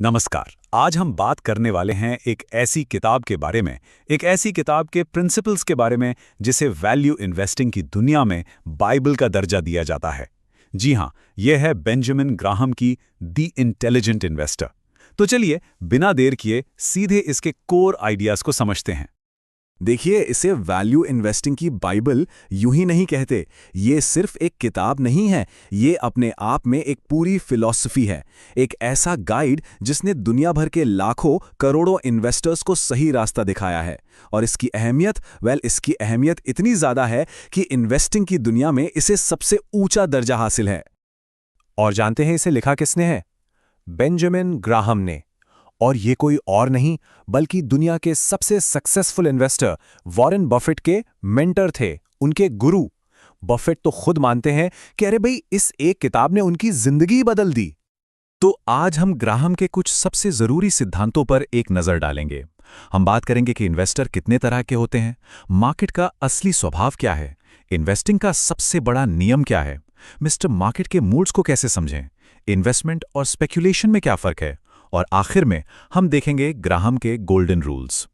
नमस्कार। आज हम बात करने वाले हैं एक ऐसी किताब के बारे में, एक ऐसी किताब के प्रिंसिपल्स के बारे में जिसे वैल्यू इन्वेस्टिंग की दुनिया में बाइबल का दर्जा दिया जाता है। जी हां, यह है बेंजामिन ग्राहम की द इंटेलिजेंट इन्वेस्टर। तो चलिए बिना देर किए सीधे इसके कोर आइडियाज को समझते हैं। देखिए, इसे वैल्यू इन्वेस्टिंग की बाइबल यूं ही नहीं कहते। ये सिर्फ एक किताब नहीं है, ये अपने आप में एक पूरी फिलॉसफी है। एक ऐसा गाइड जिसने दुनिया भर के लाखों करोड़ों इन्वेस्टर्स को सही रास्ता दिखाया है। और इसकी अहमियत इतनी ज़्यादा है कि इन्वेस्टिंग की दुनिया में इसे सबसे ऊंचा दर्जा हासिल है। और जानते हैं इसे लिखा किसने है? बेंजामिन ग्राहम ने। और ये कोई और नहीं बल्कि दुनिया के सबसे सक्सेसफुल इन्वेस्टर वॉरेन बफेट के मेंटर थे, उनके गुरु। बफेट तो खुद मानते हैं कि अरे भाई, इस एक किताब ने उनकी जिंदगी बदल दी। तो आज हम ग्राहम के कुछ सबसे जरूरी सिद्धांतों पर एक नजर डालेंगे। हम बात करेंगे कि इन्वेस्टर कितने तरह के होते हैं, मार्केट का असली स्वभाव क्या है, इन्वेस्टिंग का सबसे बड़ा नियम क्या है, मिस्टर मार्केट के मूड्स को कैसे समझें, इन्वेस्टमेंट और स्पेकुलेशन में क्या फर्क है, और आखिर में हम देखेंगे ग्राहम के गोल्डन रूल्स।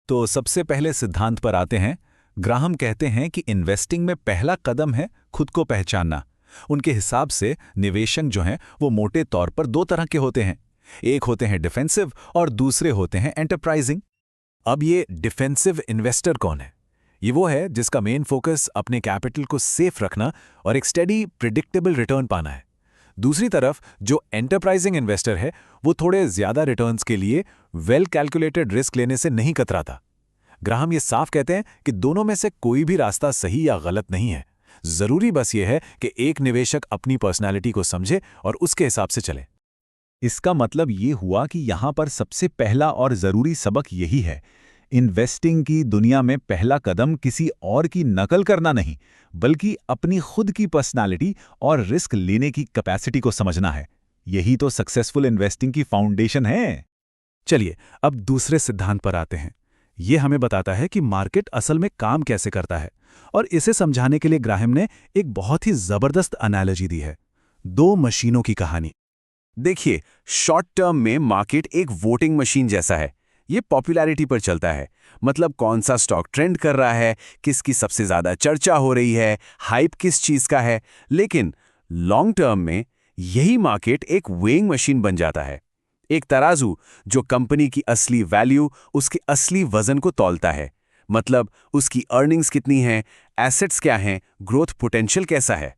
तो सबसे पहले सिद्धांत पर आते हैं। ग्राहम कहते हैं कि इन्वेस्टिंग में पहला कदम है खुद को पहचानना। उनके हिसाब से निवेशक जो हैं वो मोटे तौर पर दो तरह के होते हैं। एक होते हैं डिफेंसिव और दूसरे होते हैं एंटरप्राइजिंग। अब ये डिफेंसिव इन्वेस्टर कौन है? ये वो है जिसका मेन फोकस अपने कैपिटल को सेफ रखना और एक स्टेडी प्रिडिक्टेबल रिटर्न पाना है। दूसरी तरफ जो एंटरप्राइजिंग इन्वेस्टर है वो थोड़े ज्यादा रिटर्न्स के लिए वेल कैलकुलेटेड रिस्क लेने से नहीं कतराता। ग्राहम ये साफ कहते हैं कि दोनों में से कोई भी रास्ता सही या गलत नहीं है। जरूरी बस ये है कि एक निवेशक अपनी पर्सनैलिटी को समझे और उसके हिसाब से चले। इसका मतलब ये हुआ कि यहां पर सबसे पहला और जरूरी सबक यही है, इन्वेस्टिंग की दुनिया में पहला कदम किसी और की नकल करना नहीं, बल्कि अपनी खुद की पर्सनालिटी और रिस्क लेने की कैपेसिटी को समझना है। यही तो सक्सेसफुल इन्वेस्टिंग की फाउंडेशन है। चलिए अब दूसरे सिद्धांत पर आते हैं। यह हमें बताता है कि मार्केट असल में काम कैसे करता है, और इसे समझाने के लिए ग्राहम ने एक बहुत ही जबरदस्त एनालॉजी दी है, दो मशीनों की कहानी। देखिए, शॉर्ट टर्म में मार्केट एक वोटिंग मशीन जैसा है। ये पॉपुलैरिटी पर चलता है, मतलब कौन सा स्टॉक ट्रेंड कर रहा है, किसकी सबसे ज्यादा चर्चा हो रही है, हाइप किस चीज का है। लेकिन लॉन्ग टर्म में यही मार्केट एक वेइंग मशीन बन जाता है, एक तराजू जो कंपनी की असली वैल्यू, उसके असली वजन को तौलता है। मतलब उसकी अर्निंग्स कितनी हैं, एसेट्स क्या हैं, ग्रोथ पोटेंशियल कैसा है।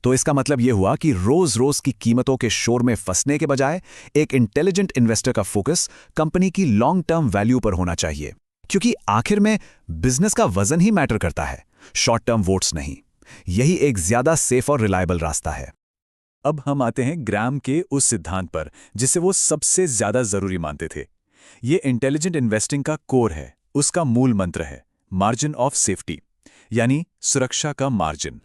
तो इसका मतलब यह हुआ कि रोज रोज की कीमतों के शोर में फंसने के बजाय एक इंटेलिजेंट इन्वेस्टर का फोकस कंपनी की लॉन्ग टर्म वैल्यू पर होना चाहिए, क्योंकि आखिर में बिजनेस का वजन ही मैटर करता है, शॉर्ट टर्म वोट्स नहीं। यही एक ज्यादा सेफ और रिलायबल रास्ता है। अब हम आते हैं ग्राहम के उस सिद्धांत पर जिसे वो सबसे ज्यादा जरूरी मानते थे। ये इंटेलिजेंट इन्वेस्टिंग का कोर है, उसका मूल मंत्र है मार्जिन ऑफ सेफ्टी, यानी सुरक्षा का मार्जिन।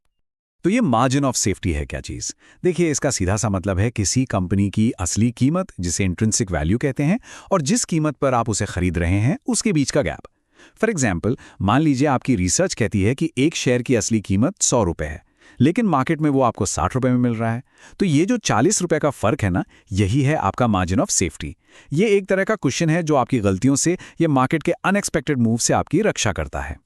तो ये मार्जिन ऑफ सेफ्टी है क्या चीज? देखिए, इसका सीधा सा मतलब है किसी कंपनी की असली कीमत, जिसे इंट्रिंसिक वैल्यू कहते हैं, और जिस कीमत पर आप उसे खरीद रहे हैं उसके बीच का गैप। फॉर एग्जाम्पल, मान लीजिए आपकी रिसर्च कहती है कि एक शेयर की असली कीमत 100 रुपए है, लेकिन मार्केट में वो आपको 60 रुपए में मिल रहा है। तो ये जो 40 रुपए का फर्क है ना, यही है आपका मार्जिन ऑफ सेफ्टी। ये एक तरह का कुशन है जो आपकी गलतियों से या मार्केट के अनएक्सपेक्टेड मूव से आपकी रक्षा करता है।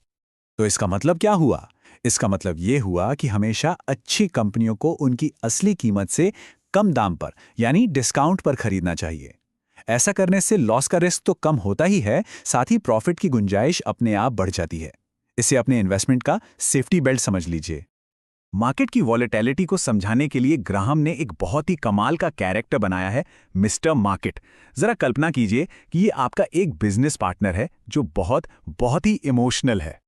तो इसका मतलब क्या हुआ? इसका मतलब ये हुआ कि हमेशा अच्छी कंपनियों को उनकी असली कीमत से कम दाम पर, यानी डिस्काउंट पर खरीदना चाहिए। ऐसा करने से लॉस का रिस्क तो कम होता ही है, साथ ही प्रॉफिट की गुंजाइश अपने आप बढ़ जाती है। इसे अपने इन्वेस्टमेंट का सेफ्टी बेल्ट समझ लीजिए। मार्केट की वॉलेटिलिटी को समझाने के लिए ग्राहम ने एक बहुत ही कमाल का कैरेक्टर बनाया है, मिस्टर मार्केट। जरा कल्पना कीजिए कि ये आपका एक बिजनेस पार्टनर है जो बहुत बहुत ही इमोशनल है।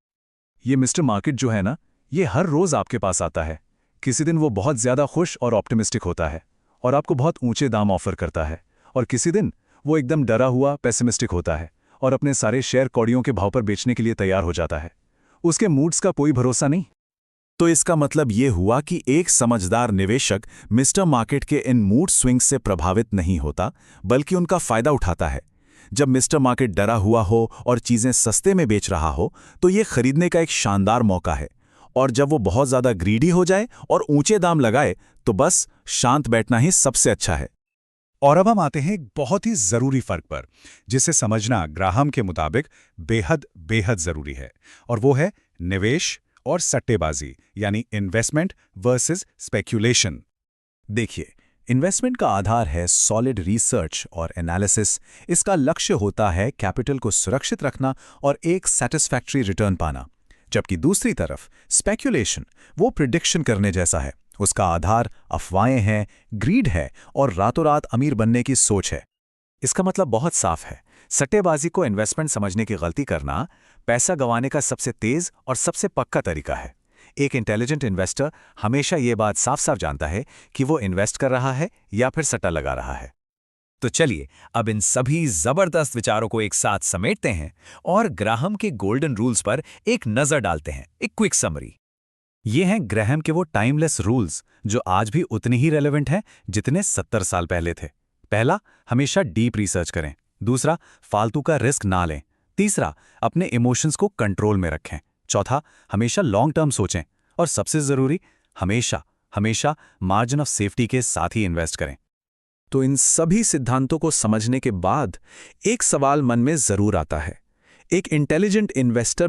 ये मिस्टर मार्केट जो है ना, ये हर रोज आपके पास आता है। किसी दिन वो बहुत ज्यादा खुश और ऑप्टिमिस्टिक होता है और आपको बहुत ऊंचे दाम ऑफर करता है, और किसी दिन वो एकदम डरा हुआ पेसिमिस्टिक होता है और अपने सारे शेयर कौड़ियों के भाव पर बेचने के लिए तैयार हो जाता है। उसके मूड्स का कोई भरोसा नहीं। तो इसका मतलब ये हुआ कि एक समझदार निवेशक मिस्टर मार्केट के इन मूड स्विंग्स से प्रभावित नहीं होता, बल्कि उनका फायदा उठाता है। जब मिस्टर मार्केट डरा हुआ हो और चीजें सस्ते में बेच रहा हो, तो ये खरीदने का एक शानदार मौका है। और जब वो बहुत ज्यादा ग्रीडी हो जाए और ऊंचे दाम लगाए, तो बस शांत बैठना ही सबसे अच्छा है। और अब हम आते हैं एक बहुत ही ज़रूरी फ़र्क पर, जिसे समझना ग्राहम के मुताबिक बेहद बेहद ज़रूरी है, और वो है निवेश और सट्टेबाजी, यानी इन्वेस्टमेंट वर्सेस स्पेक्यूलेशन। देखिए, इन्वेस्टमेंट का आधार है सॉलिड रिसर्च और एनालिसिस। इसका लक्ष्य होता है कैपिटल को सुरक्षित रखना और एक सैटिस्फैक्टरी रिटर्न पाना। जबकि दूसरी तरफ स्पेक्यूलेशन वो प्रिडिक्शन करने जैसा है। उसका आधार अफवाहें हैं, ग्रीड है और रातों रात अमीर बनने की सोच है। इसका मतलब बहुत साफ है, सट्टेबाजी को इन्वेस्टमेंट समझने की गलती करना पैसा गंवाने का सबसे तेज और सबसे पक्का तरीका है। एक इंटेलिजेंट इन्वेस्टर हमेशा ये बात साफ साफ जानता है कि वो इन्वेस्ट कर रहा है या फिर सट्टा लगा रहा है। तो चलिए अब इन सभी जबरदस्त विचारों को एक साथ समेटते हैं और ग्राहम के गोल्डन रूल्स पर एक नजर डालते हैं। एक क्विक समरी। ये हैं ग्राहम के वो टाइमलेस रूल्स जो आज भी उतने ही रेलेवेंट हैं जितने 70 साल पहले थे। पहला, हमेशा डीप रिसर्च करें। दूसरा, फालतू का रिस्क ना लें। तीसरा, अपने इमोशंस को कंट्रोल में रखें। चौथा, हमेशा लॉन्ग टर्म सोचें। और सबसे ज़रूरी, हमेशा मार्जिन ऑफ सेफ्टी के साथ ही इन्वेस्ट करें। तो इन सभी सिद्धांतों को समझने के बाद एक सवाल मन में ज़रूर आता है, एक इंटेलिजेंट इन्वेस्टर